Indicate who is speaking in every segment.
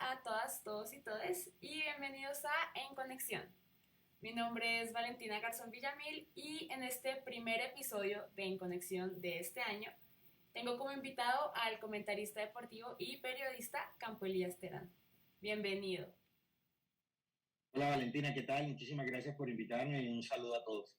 Speaker 1: a todas, todos y todes y bienvenidos a En Conexión. Mi nombre es Valentina Garzón Villamil y en este primer episodio de En Conexión de este año tengo como invitado al comentarista deportivo y periodista Campo Elías Terán. Bienvenido.
Speaker 2: Hola Valentina, ¿qué tal? Muchísimas gracias por invitarme y un saludo a todos.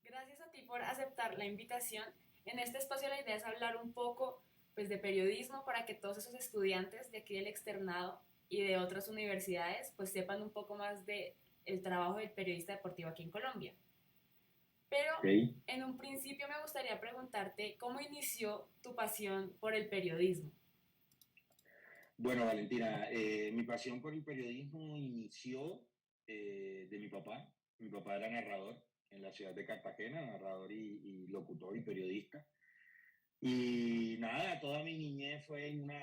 Speaker 1: Gracias a ti por aceptar la invitación. En este espacio la idea es hablar un poco pues, de periodismo para que todos esos estudiantes de aquí del externado y de otras universidades pues sepan un poco más de el trabajo del periodista deportivo aquí en Colombia. Pero
Speaker 2: Okay.
Speaker 1: en un principio me gustaría preguntarte cómo inició tu pasión por el periodismo.
Speaker 2: Bueno, Valentina, mi pasión por el periodismo inició de mi papá. Mi papá era narrador en la ciudad de Cartagena, narrador y locutor y periodista. Y nada, toda mi niñez fue en una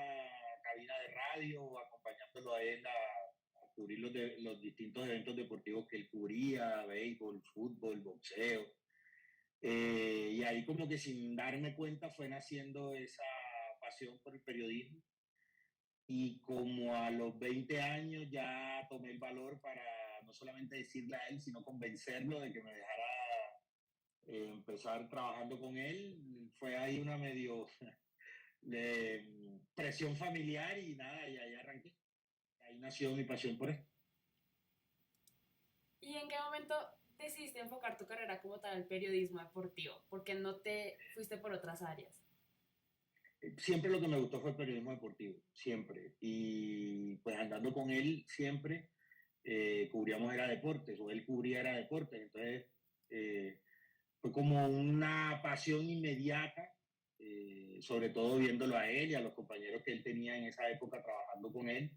Speaker 2: cabina de radio, acompañándolo a él a cubrir los distintos eventos deportivos que él cubría, béisbol, fútbol, boxeo. Y ahí como que sin darme cuenta fue naciendo esa pasión por el periodismo y como a los 20 años ya tomé el valor para no solamente decirle a él, sino convencerlo de que me dejara empezar trabajando con él. Fue ahí una medio de presión familiar y nada, y ahí arranqué. Ahí nació mi pasión por esto.
Speaker 1: ¿Y en qué momento decidiste enfocar tu carrera como tal al periodismo deportivo? ¿Por qué no te fuiste por otras áreas?
Speaker 2: Siempre lo que me gustó fue el periodismo deportivo, siempre. Y pues andando con él siempre cubríamos era deportes, o él cubría era deportes. Entonces eh, fue como una pasión inmediata, sobre todo viéndolo a él y a los compañeros que él tenía en esa época trabajando con él.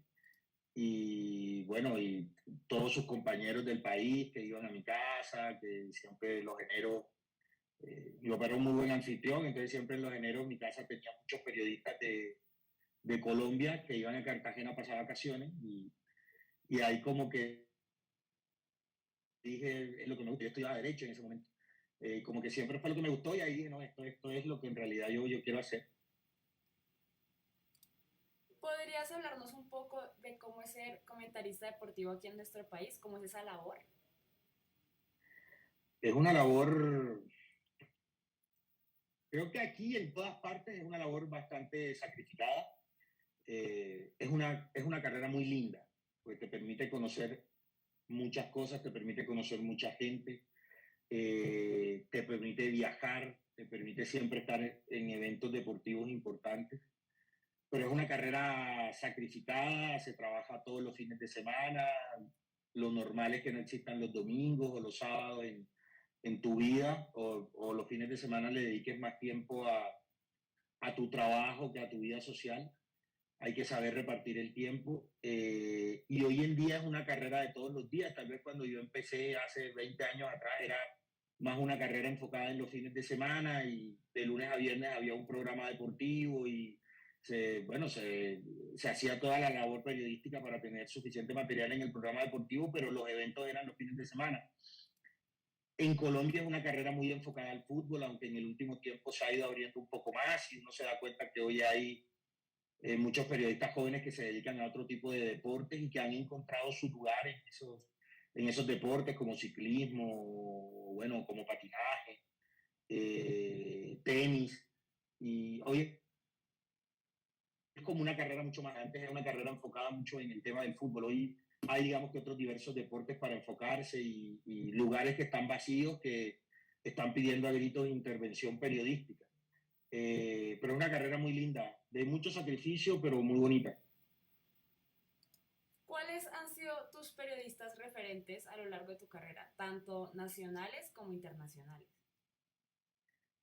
Speaker 2: Y bueno, y todos sus compañeros del país que iban a mi casa, que siempre los enero mi papá era un muy buen anfitrión, entonces siempre en los eneros mi casa tenía muchos periodistas de Colombia que iban a Cartagena a pasar vacaciones y ahí como que dije, es lo que me gusta, yo estudiaba Derecho en ese momento, como que siempre fue lo que me gustó y ahí dije, no, esto es lo que en realidad yo quiero hacer.
Speaker 1: ¿Podrías hablarnos un poco de cómo es ser comentarista deportivo aquí en nuestro país? ¿Cómo es esa labor?
Speaker 2: Es una labor, creo que aquí en todas partes es una labor bastante sacrificada, es una carrera muy linda, porque te permite conocer muchas cosas, te permite conocer mucha gente, te permite viajar, te permite siempre estar en eventos deportivos importantes, pero es una carrera sacrificada, se trabaja todos los fines de semana, lo normal es que no existan los domingos o los sábados en tu vida o los fines de semana le dediques más tiempo a tu trabajo que a tu vida social. Hay que saber repartir el tiempo y hoy en día es una carrera de todos los días. Tal vez cuando yo empecé hace 20 años atrás era más una carrera enfocada en los fines de semana y de lunes a viernes había un programa deportivo y bueno, se hacía toda la labor periodística para tener suficiente material en el programa deportivo, pero los eventos eran los fines de semana. En Colombia es una carrera muy enfocada al fútbol, aunque en el último tiempo se ha ido abriendo un poco más y uno se da cuenta que hoy hay muchos periodistas jóvenes que se dedican a otro tipo de deportes y que han encontrado su lugar en esos deportes como ciclismo, bueno, como patinaje, tenis. Y hoy es como una carrera mucho más, antes era una carrera enfocada mucho en el tema del fútbol. Hoy hay, digamos que otros diversos deportes para enfocarse y lugares que están vacíos que están pidiendo a gritos de intervención periodística. Pero es una carrera muy linda, de mucho sacrificio, pero muy bonita.
Speaker 1: ¿Cuáles han sido tus periodistas referentes a lo largo de tu carrera, tanto nacionales como internacionales?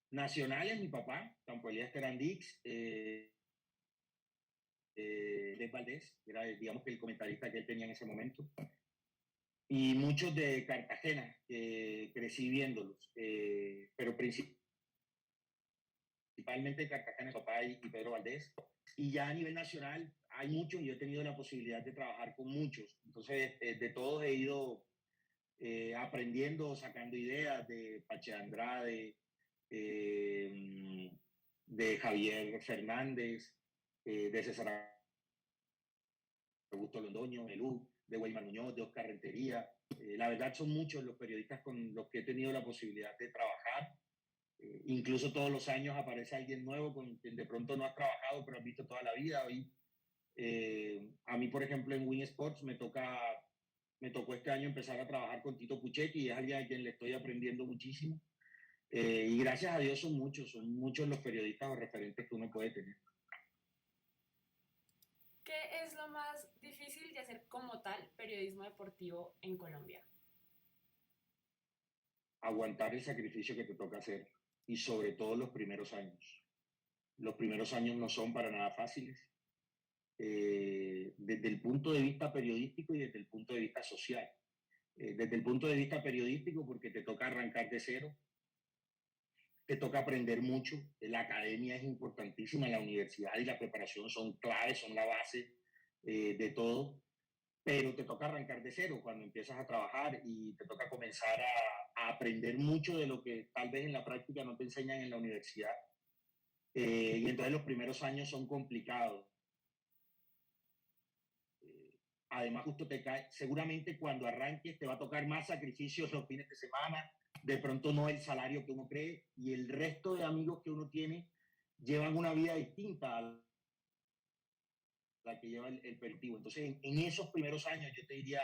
Speaker 2: Nacionales, mi papá, Campo Elías Terandix, Les Valdés, era digamos que el comentarista que él tenía en ese momento, y muchos de Cartagena, crecí viéndolos, pero principalmente Cartagena, papá y Pedro Valdés. Y ya a nivel nacional hay muchos y yo he tenido la posibilidad de trabajar con muchos. Entonces, de todos he ido aprendiendo, sacando ideas de Pache Andrade, eh, de Javier Fernández, de César Augusto Londoño, de Luz, de Weimar Muñoz, de Oscar Rentería. La verdad son muchos los periodistas con los que he tenido la posibilidad de trabajar. Incluso todos los años aparece alguien nuevo con quien de pronto no has trabajado, pero has visto toda la vida. Hoy, a mí, por ejemplo, en Win Sports me tocó este año empezar a trabajar con Tito Puchetti y es alguien a quien le estoy aprendiendo muchísimo. Y gracias a Dios son muchos los periodistas o referentes que uno puede tener.
Speaker 1: ¿Qué es lo más difícil de hacer como tal periodismo deportivo en Colombia?
Speaker 2: Aguantar el sacrificio que te toca hacer y sobre todo los primeros años. Los primeros años no son para nada fáciles, desde el punto de vista periodístico y desde el punto de vista social. Desde el punto de vista periodístico, porque te toca arrancar de cero, te toca aprender mucho, la academia es importantísima, la universidad y la preparación son claves, son la base de todo, pero te toca arrancar de cero cuando empiezas a trabajar y te toca comenzar a aprender mucho de lo que tal vez en la práctica no te enseñan en la universidad. Y entonces los primeros años son complicados. Además, justo te cae, seguramente cuando arranques te va a tocar más sacrificios los fines de semana, de pronto no el salario que uno cree, y el resto de amigos que uno tiene llevan una vida distinta a la que lleva el periodismo. Entonces, en esos primeros años, yo te diría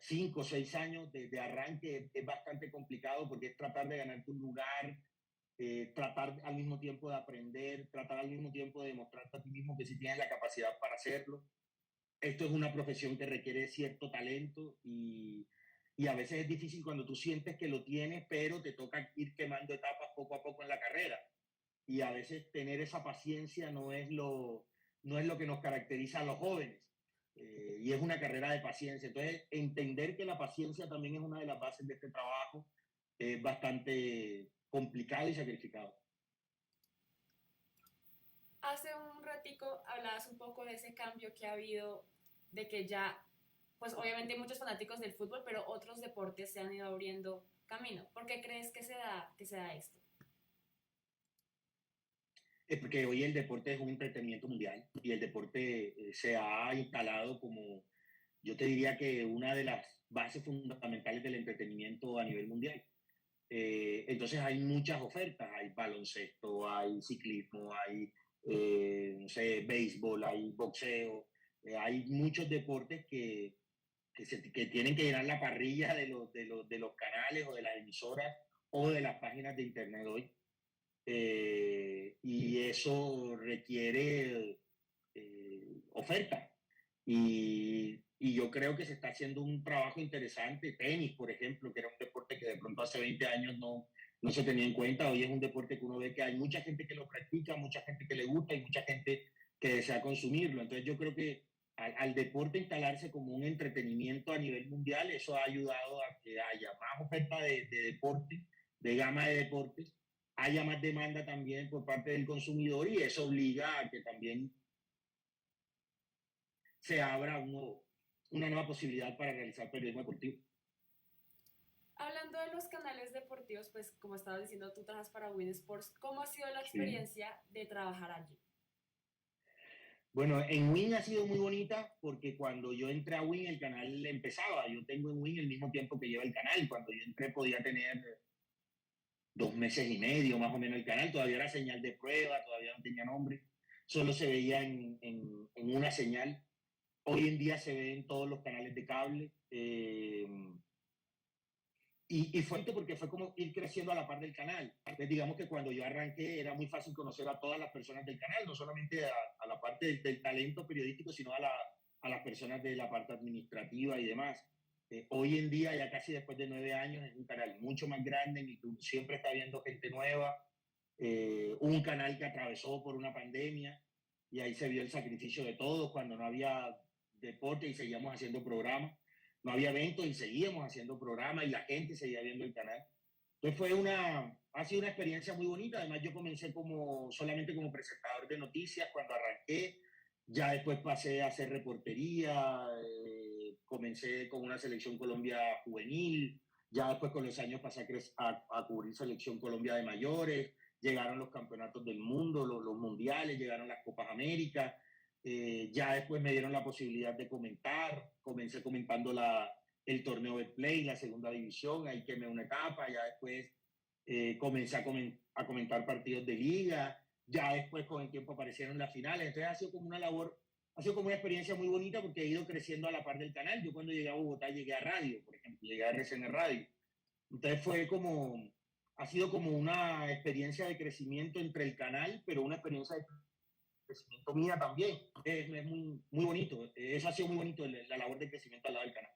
Speaker 2: 5 o 6 años de arranque, es bastante complicado porque es tratar de ganarte un lugar, tratar al mismo tiempo de aprender, tratar al mismo tiempo de demostrarte a ti mismo que sí tienes la capacidad para hacerlo. Esto es una profesión que requiere cierto talento y a veces es difícil cuando tú sientes que lo tienes, pero te toca ir quemando etapas poco a poco en la carrera. Y a veces tener esa paciencia no es lo que nos caracteriza a los jóvenes. Y es una carrera de paciencia. Entonces, entender que la paciencia también es una de las bases de este trabajo es bastante complicado y sacrificado.
Speaker 1: Hace un ratico hablabas un poco de ese cambio que ha habido, de que ya, pues obviamente hay muchos fanáticos del fútbol, pero otros deportes se han ido abriendo camino. ¿Por qué crees que se da esto?
Speaker 2: Es porque hoy el deporte es un entretenimiento mundial y el deporte se ha instalado como, yo te diría que una de las bases fundamentales del entretenimiento a nivel mundial. Entonces hay muchas ofertas, hay baloncesto, hay ciclismo, hay, no sé, béisbol, hay boxeo, hay muchos deportes que tienen que llenar la parrilla de los canales o de las emisoras o de las páginas de internet hoy. Y eso requiere oferta. Y yo creo que se está haciendo un trabajo interesante. Tenis, por ejemplo, que era un deporte que de pronto hace 20 años no se tenía en cuenta. Hoy es un deporte que uno ve que hay mucha gente que lo practica, mucha gente que le gusta y mucha gente que desea consumirlo. Entonces yo creo que al deporte instalarse como un entretenimiento a nivel mundial, eso ha ayudado a que haya más oferta de deporte, de gama de deportes, haya más demanda también por parte del consumidor y eso obliga a que también se abra una nueva posibilidad para realizar periodismo deportivo.
Speaker 1: Hablando de los canales deportivos, pues como estabas diciendo, tú trabajas para Win Sports. ¿Cómo ha sido la
Speaker 2: Sí.
Speaker 1: experiencia de trabajar allí?
Speaker 2: Bueno, en Win ha sido muy bonita porque cuando yo entré a Win el canal empezaba. Yo tengo en Win el mismo tiempo que lleva el canal. Cuando yo entré podía tener 2 meses y medio más o menos el canal. Todavía era señal de prueba, todavía no tenía nombre. Solo se veía en una señal. Hoy en día se ve en todos los canales de cable. Y fue porque fue como ir creciendo a la par del canal. Entonces, digamos que cuando yo arranqué era muy fácil conocer a todas las personas del canal, no solamente a la parte del talento periodístico, sino a las personas de la parte administrativa y demás. Hoy en día, ya casi después de 9 años, es un canal mucho más grande, en el que siempre está viendo gente nueva, un canal que atravesó por una pandemia y ahí se vio el sacrificio de todos cuando no había deporte y seguíamos haciendo programas. No había eventos y seguíamos haciendo programas y la gente seguía viendo el canal. Entonces ha sido una experiencia muy bonita. Además yo comencé solamente como presentador de noticias cuando arranqué. Ya después pasé a hacer reportería, comencé con una selección Colombia juvenil, ya después con los años pasé a cubrir selección Colombia de mayores, llegaron los campeonatos del mundo, los mundiales, llegaron las Copas América. Ya después me dieron la posibilidad de comentar, comencé comentando el torneo de Play, la segunda división, ahí quemé una etapa, ya después comencé a comentar partidos de liga, ya después con el tiempo aparecieron las finales, entonces ha sido como una labor, ha sido como una experiencia muy bonita porque he ido creciendo a la par del canal. Yo cuando llegué a Bogotá llegué a radio, por ejemplo, llegué a RCN Radio, entonces ha sido como una experiencia de crecimiento entre el canal, pero una experiencia de crecimiento mía también. Es muy, muy bonito. Eso ha sido muy bonito, la labor de crecimiento al lado del canal.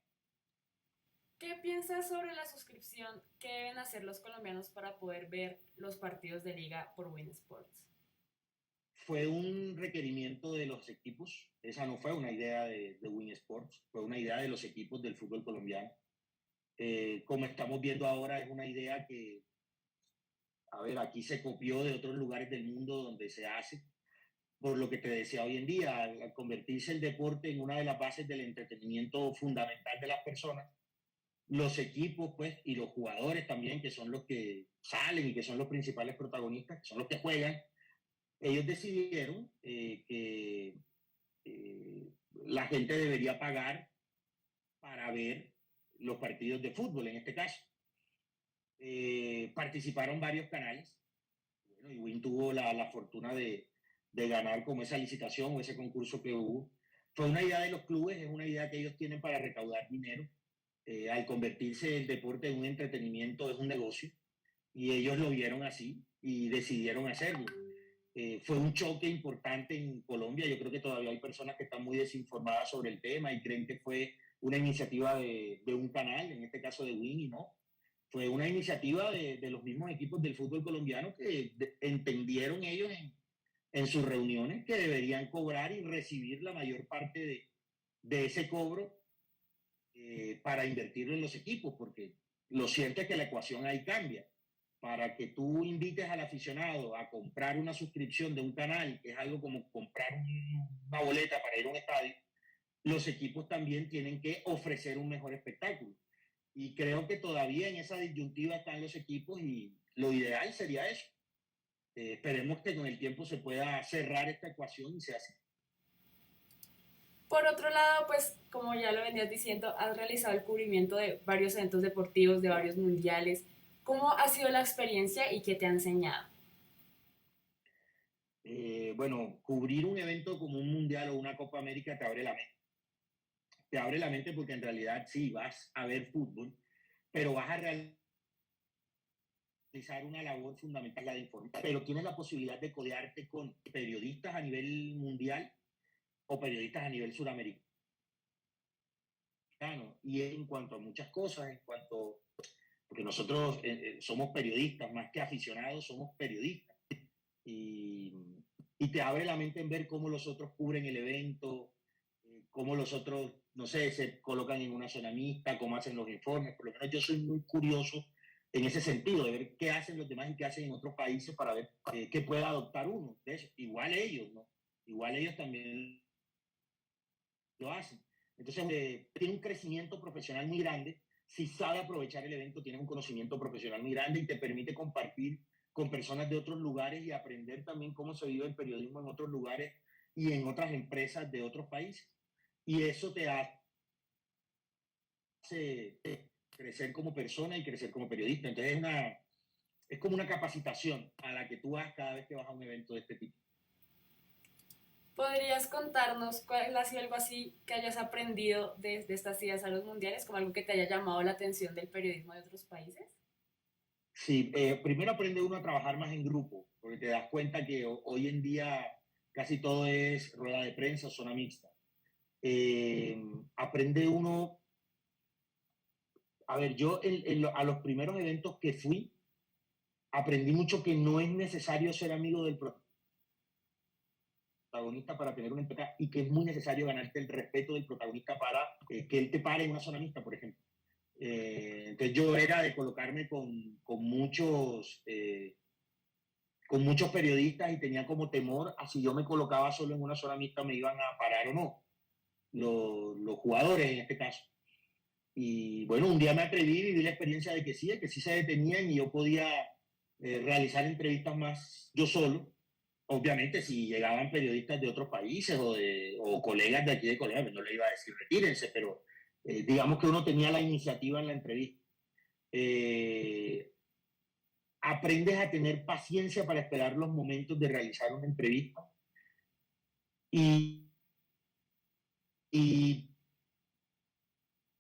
Speaker 1: ¿Qué piensas sobre la suscripción que deben hacer los colombianos para poder ver los partidos de liga por Win Sports?
Speaker 2: Fue un requerimiento de los equipos. Esa no fue una idea de Win Sports, fue una idea de los equipos del fútbol colombiano. Como estamos viendo ahora, es una idea que, a ver, aquí se copió de otros lugares del mundo donde se hace. Por lo que te decía hoy en día, al convertirse el deporte en una de las bases del entretenimiento fundamental de las personas, los equipos, pues, y los jugadores también, que son los que salen y que son los principales protagonistas, que son los que juegan, ellos decidieron que la gente debería pagar para ver los partidos de fútbol, en este caso. Participaron varios canales, bueno, y Win tuvo la fortuna de ganar como esa licitación o ese concurso que hubo. Fue una idea de los clubes, es una idea que ellos tienen para recaudar dinero. Al convertirse el deporte en un entretenimiento, es un negocio, y ellos lo vieron así y decidieron hacerlo. Fue un choque importante en Colombia. Yo creo que todavía hay personas que están muy desinformadas sobre el tema y creen que fue una iniciativa de un canal, en este caso de Win, y no. Fue una iniciativa de los mismos equipos del fútbol colombiano que entendieron ellos en sus reuniones que deberían cobrar y recibir la mayor parte de ese cobro para invertirlo en los equipos, porque lo cierto es que la ecuación ahí cambia. Para que tú invites al aficionado a comprar una suscripción de un canal, que es algo como comprar una boleta para ir a un estadio, los equipos también tienen que ofrecer un mejor espectáculo. Y creo que todavía en esa disyuntiva están los equipos y lo ideal sería eso. Esperemos que con el tiempo se pueda cerrar esta ecuación y se hace.
Speaker 1: Por otro lado, pues como ya lo venías diciendo, has realizado el cubrimiento de varios eventos deportivos, de varios mundiales. ¿Cómo ha sido la experiencia y qué te ha enseñado?
Speaker 2: Bueno, cubrir un evento como un mundial o una Copa América te abre la mente. Te abre la mente porque en realidad sí vas a ver fútbol, pero vas a realizar una labor fundamental, la de informar. Pero tienes la posibilidad de codearte con periodistas a nivel mundial o periodistas a nivel suramericano. Y en cuanto a muchas cosas, porque nosotros somos periodistas, más que aficionados, somos periodistas. Y te abre la mente en ver cómo los otros cubren el evento, cómo los otros, no sé, se colocan en una zona mixta, cómo hacen los informes. Por lo menos yo soy muy curioso en ese sentido, de ver qué hacen los demás y qué hacen en otros países para ver qué puede adoptar uno de eso. Igual ellos, ¿no? Igual ellos también lo hacen. Entonces, tiene un crecimiento profesional muy grande. Si sabe aprovechar el evento, tiene un conocimiento profesional muy grande y te permite compartir con personas de otros lugares y aprender también cómo se vive el periodismo en otros lugares y en otras empresas de otros países. Y eso te hace crecer como persona y crecer como periodista. Entonces es como una capacitación a la que tú vas cada vez que vas a un evento de este tipo.
Speaker 1: ¿Podrías contarnos cuál ha sido algo así que hayas aprendido desde estas idas a los mundiales, como algo que te haya llamado la atención del periodismo de otros países?
Speaker 2: Sí, primero aprende uno a trabajar más en grupo, porque te das cuenta que hoy en día casi todo es rueda de prensa, zona mixta. Aprende uno, a ver, yo a los primeros eventos que fui, aprendí mucho que no es necesario ser amigo del protagonista para tener una empatía y que es muy necesario ganarte el respeto del protagonista para que él te pare en una zona mixta, por ejemplo. Entonces yo era de colocarme con muchos periodistas y tenía como temor a si yo me colocaba solo en una zona mixta me iban a parar o no, los jugadores en este caso. Y bueno, un día me atreví y viví la experiencia de que sí se detenían y yo podía realizar entrevistas más yo solo, obviamente, si llegaban periodistas de otros países o colegas de aquí de Colombia, pues no le iba a decir retírense, pero digamos que uno tenía la iniciativa en la entrevista. Eh, Aprendes a tener paciencia para esperar los momentos de realizar una entrevista y, y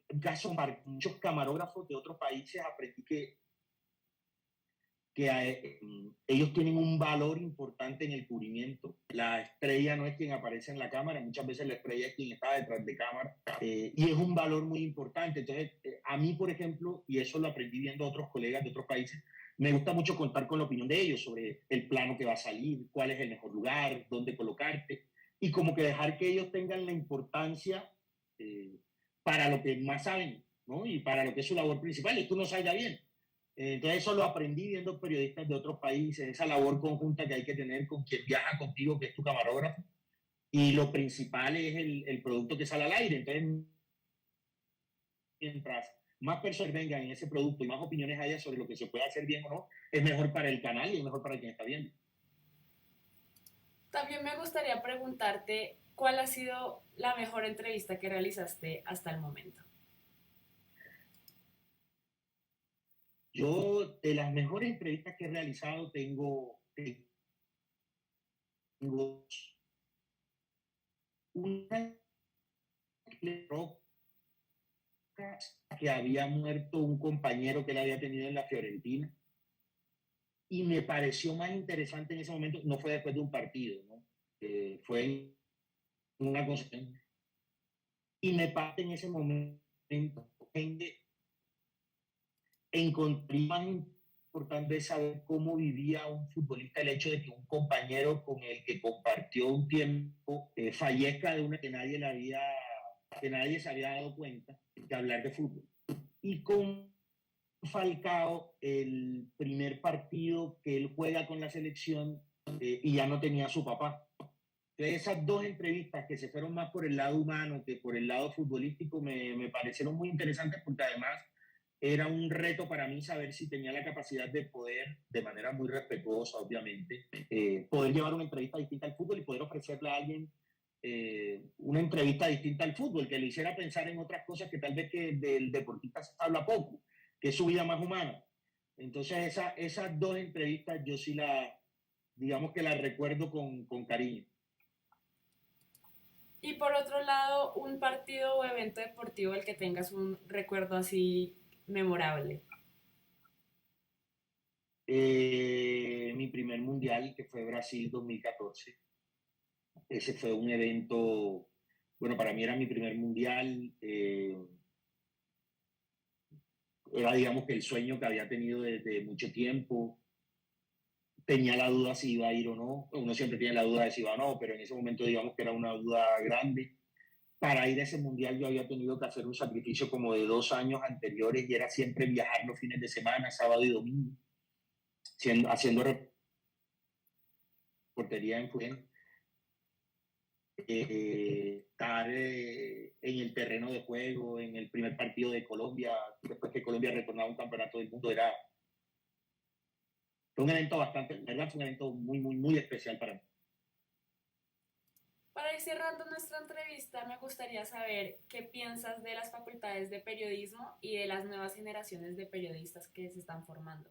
Speaker 2: en caso de muchos camarógrafos de otros países aprendí que ellos tienen un valor importante en el cubrimiento. La estrella no es quien aparece en la cámara, muchas veces la estrella es quien está detrás de cámara, y es un valor muy importante. Entonces, a mí, por ejemplo, y eso lo aprendí viendo a otros colegas de otros países, me gusta mucho contar con la opinión de ellos sobre el plano que va a salir, cuál es el mejor lugar, dónde colocarte, y como que dejar que ellos tengan la importancia eh, para lo que más saben, ¿no? Y para lo que es su labor principal, y que uno salga bien. Entonces eso lo aprendí viendo periodistas de otros países, esa labor conjunta que hay que tener con quien viaja contigo, que es tu camarógrafo, y lo principal es el producto que sale al aire. Entonces, mientras más personas vengan en ese producto y más opiniones haya sobre lo que se puede hacer bien o no, es mejor para el canal y es mejor para quien está viendo.
Speaker 1: También me gustaría preguntarte cuál ha sido la mejor entrevista que realizaste hasta el momento.
Speaker 2: Yo, de las mejores entrevistas que he realizado, tengo una que había muerto un compañero que él había tenido en la Fiorentina y me pareció más interesante en ese momento, no fue después de un partido, ¿no? Fue en una cosa, y me parece en ese momento encontré más importante saber cómo vivía un futbolista el hecho de que un compañero con el que compartió un tiempo fallezca de una que nadie se había dado cuenta de hablar de fútbol. Y con Falcao, el primer partido que él juega con la selección y ya no tenía a su papá. Entonces esas dos entrevistas que se fueron más por el lado humano que por el lado futbolístico me parecieron muy interesantes porque además era un reto para mí saber si tenía la capacidad de poder, de manera muy respetuosa, obviamente, poder llevar una entrevista distinta al fútbol y poder ofrecerle a alguien una entrevista distinta al fútbol, que le hiciera pensar en otras cosas que tal vez que del deportista se habla poco, que es su vida más humana. Entonces esas dos entrevistas yo sí digamos que las recuerdo con cariño.
Speaker 1: Y por otro lado, un partido o evento deportivo del que tengas un recuerdo así memorable.
Speaker 2: Mi primer mundial, que fue Brasil 2014. Ese fue un evento, bueno, para mí era mi primer mundial. Era, digamos, que el sueño que había tenido desde mucho tiempo. Tenía la duda si iba a ir o no. Uno siempre tiene la duda de si va o no, pero en ese momento, digamos que era una duda grande. Para ir a ese mundial yo había tenido que hacer un sacrificio como de 2 años anteriores y era siempre viajar los fines de semana, sábado y domingo, haciendo reportería en Fuente, estar en el terreno de juego, en el primer partido de Colombia, después que Colombia retornaba a un campeonato del mundo, fue un evento bastante, ¿verdad? Fue un evento muy, muy, muy especial para mí.
Speaker 1: Para ir cerrando nuestra entrevista, me gustaría saber qué piensas de las facultades de periodismo y de las nuevas generaciones de periodistas que se están formando.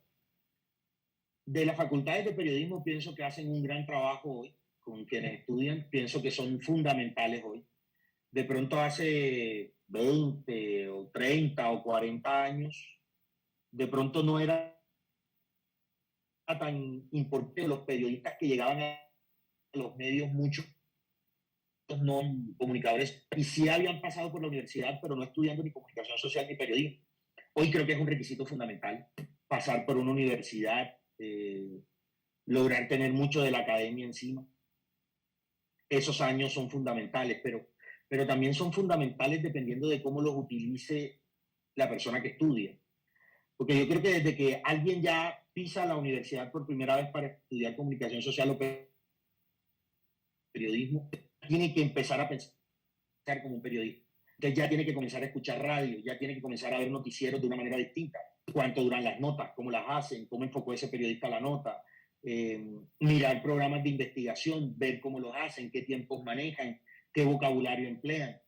Speaker 2: De las facultades de periodismo pienso que hacen un gran trabajo hoy con quienes estudian, pienso que son fundamentales hoy. De pronto hace 20 o 30 o 40 años, de pronto no era tan importante los periodistas que llegaban a los medios, muchos no comunicadores, y sí habían pasado por la universidad, pero no estudiando ni comunicación social ni periodismo. Hoy creo que es un requisito fundamental pasar por una universidad, lograr tener mucho de la academia encima. Esos años son fundamentales, pero también son fundamentales dependiendo de cómo los utilice la persona que estudia. Porque yo creo que desde que alguien ya pisa la universidad por primera vez para estudiar comunicación social o periodismo, tiene que empezar a pensar como un periodista. Entonces ya tiene que comenzar a escuchar radio, ya tiene que comenzar a ver noticieros de una manera distinta. Cuánto duran las notas, cómo las hacen, cómo enfocó ese periodista la nota, mirar programas de investigación, ver cómo los hacen, qué tiempos manejan, qué vocabulario emplean.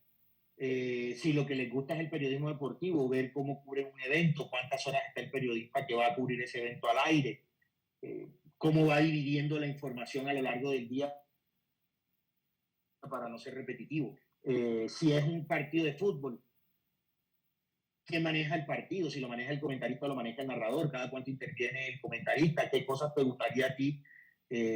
Speaker 2: Si lo que les gusta es el periodismo deportivo, ver cómo cubren un evento, cuántas horas está el periodista que va a cubrir ese evento al aire, cómo va dividiendo la información a lo largo del día para no ser repetitivo. Si es un partido de fútbol, ¿quién maneja el partido? Si lo maneja el comentarista o lo maneja el narrador, cada cuánto interviene el comentarista, qué cosas te gustaría a ti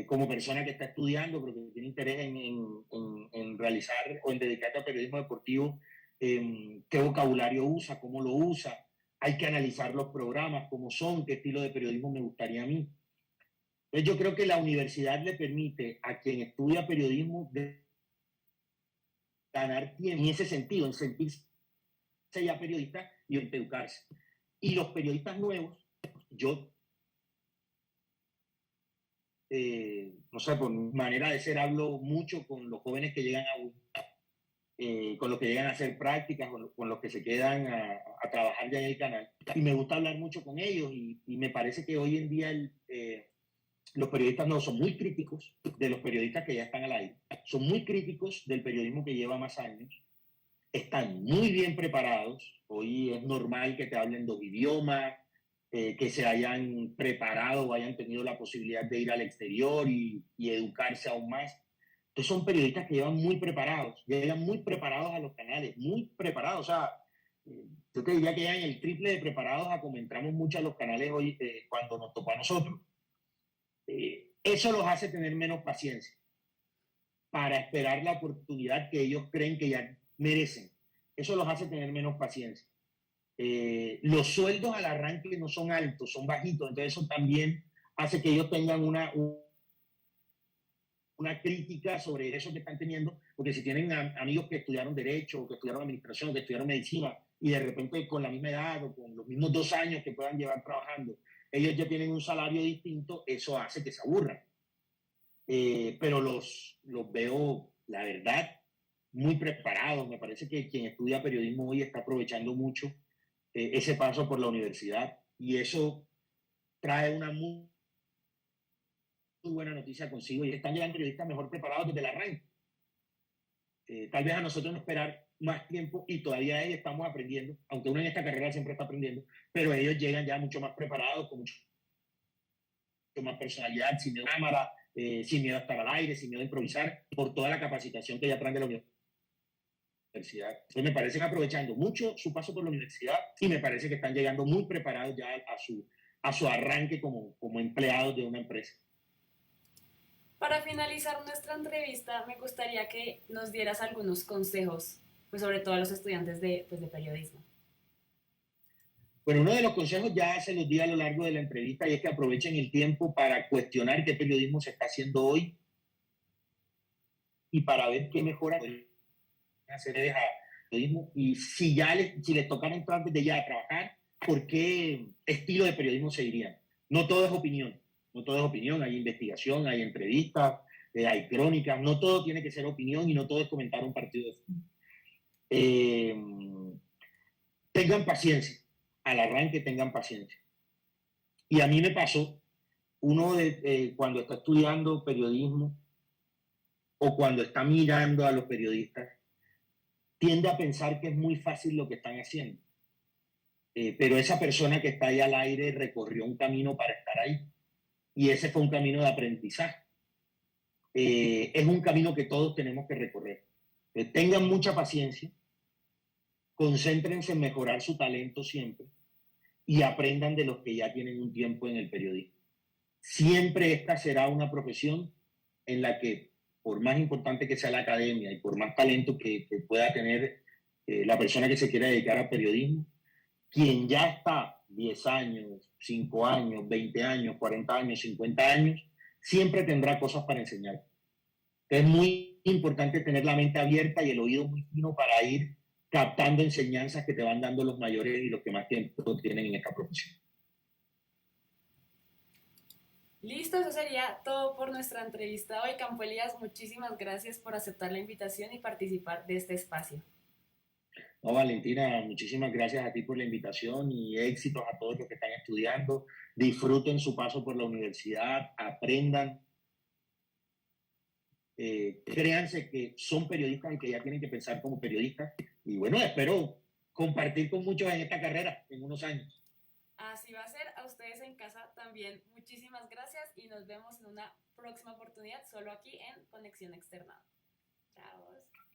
Speaker 2: como persona que está estudiando, pero que tiene interés en realizar o en dedicarte al periodismo deportivo, qué vocabulario usa, cómo lo usa. Hay que analizar los programas, cómo son, qué estilo de periodismo me gustaría a mí. Entonces yo creo que la universidad le permite a quien estudia periodismo ganar tiempo en ese sentido, en sentirse ya periodista y en educarse. Y los periodistas nuevos, yo, no sé, por mi manera de ser, hablo mucho con los jóvenes que llegan con los que llegan a hacer prácticas, con los que se quedan a trabajar ya en el canal. Y me gusta hablar mucho con ellos y me parece que hoy en día los periodistas no son muy críticos de los periodistas que ya están al aire, son muy críticos del periodismo que lleva más años, están muy bien preparados. Hoy es normal que te hablen dos idiomas, que se hayan preparado o hayan tenido la posibilidad de ir al exterior y educarse aún más. Entonces son periodistas que llegan muy preparados a los canales, muy preparados. O sea, yo te diría que llegan el triple de preparados a como entramos mucho a los canales hoy cuando nos tocó a nosotros. Eso los hace tener menos paciencia para esperar la oportunidad que ellos creen que ya merecen. Eso los hace tener menos paciencia. Los sueldos al arranque no son altos, son bajitos, entonces eso también hace que ellos tengan una crítica sobre eso que están teniendo, porque si tienen amigos que estudiaron Derecho, que estudiaron Administración, que estudiaron Medicina, y de repente con la misma edad o con los mismos 2 años que puedan llevar trabajando, ellos ya tienen un salario distinto, eso hace que se aburran. Pero los veo, la verdad, muy preparados. Me parece que quien estudia periodismo hoy está aprovechando mucho ese paso por la universidad y eso trae una muy buena noticia consigo y están llegando periodistas mejor preparados desde el arranque. Tal vez a nosotros no esperar más tiempo y todavía ahí estamos aprendiendo, aunque uno en esta carrera siempre está aprendiendo, pero ellos llegan ya mucho más preparados, con mucho más personalidad, sin miedo a cámara, sin miedo a estar al aire, sin miedo a improvisar, por toda la capacitación que ya traen de la universidad. Entonces me parece que aprovechando mucho su paso por la universidad y me parece que están llegando muy preparados ya a su arranque como empleados de una empresa.
Speaker 1: Para finalizar nuestra entrevista, me gustaría que nos dieras algunos consejos, pues sobre todo a los estudiantes de periodismo.
Speaker 2: Bueno, uno de los consejos ya se los di a lo largo de la entrevista y es que aprovechen el tiempo para cuestionar qué periodismo se está haciendo hoy y para ver qué mejoras pueden hacer a periodismo y si les tocara entrar desde ya a trabajar, ¿por qué estilo de periodismo seguirían? No todo es opinión, no todo es opinión, hay investigación, hay entrevistas, hay crónicas, no todo tiene que ser opinión y no todo es comentar un partido de fútbol. Tengan paciencia, al arranque tengan paciencia. Y a mí me pasó, cuando está estudiando periodismo o cuando está mirando a los periodistas, tiende a pensar que es muy fácil lo que están haciendo. Pero esa persona que está ahí al aire recorrió un camino para estar ahí. Y ese fue un camino de aprendizaje. Es un camino que todos tenemos que recorrer. Tengan mucha paciencia, concéntrense en mejorar su talento siempre y aprendan de los que ya tienen un tiempo en el periodismo. Siempre esta será una profesión en la que, por más importante que sea la academia y por más talento que pueda tener la persona que se quiera dedicar al periodismo, quien ya está 10 años, 5 años, 20 años, 40 años, 50 años, siempre tendrá cosas para enseñar. Es muy importante tener la mente abierta y el oído muy fino para ir captando enseñanzas que te van dando los mayores y los que más tiempo tienen en esta profesión.
Speaker 1: Listo, eso sería todo por nuestra entrevista hoy. Campo Elías, muchísimas gracias por aceptar la invitación y participar de este espacio.
Speaker 2: No, Valentina, muchísimas gracias a ti por la invitación y éxitos a todos los que están estudiando. Disfruten su paso por la universidad, aprendan, créanse que son periodistas y que ya tienen que pensar como periodistas. Y bueno, espero compartir con muchos en esta carrera en unos años.
Speaker 1: Así va a ser. A ustedes en casa también muchísimas gracias y nos vemos en una próxima oportunidad solo aquí en Conexión Externada. Chao.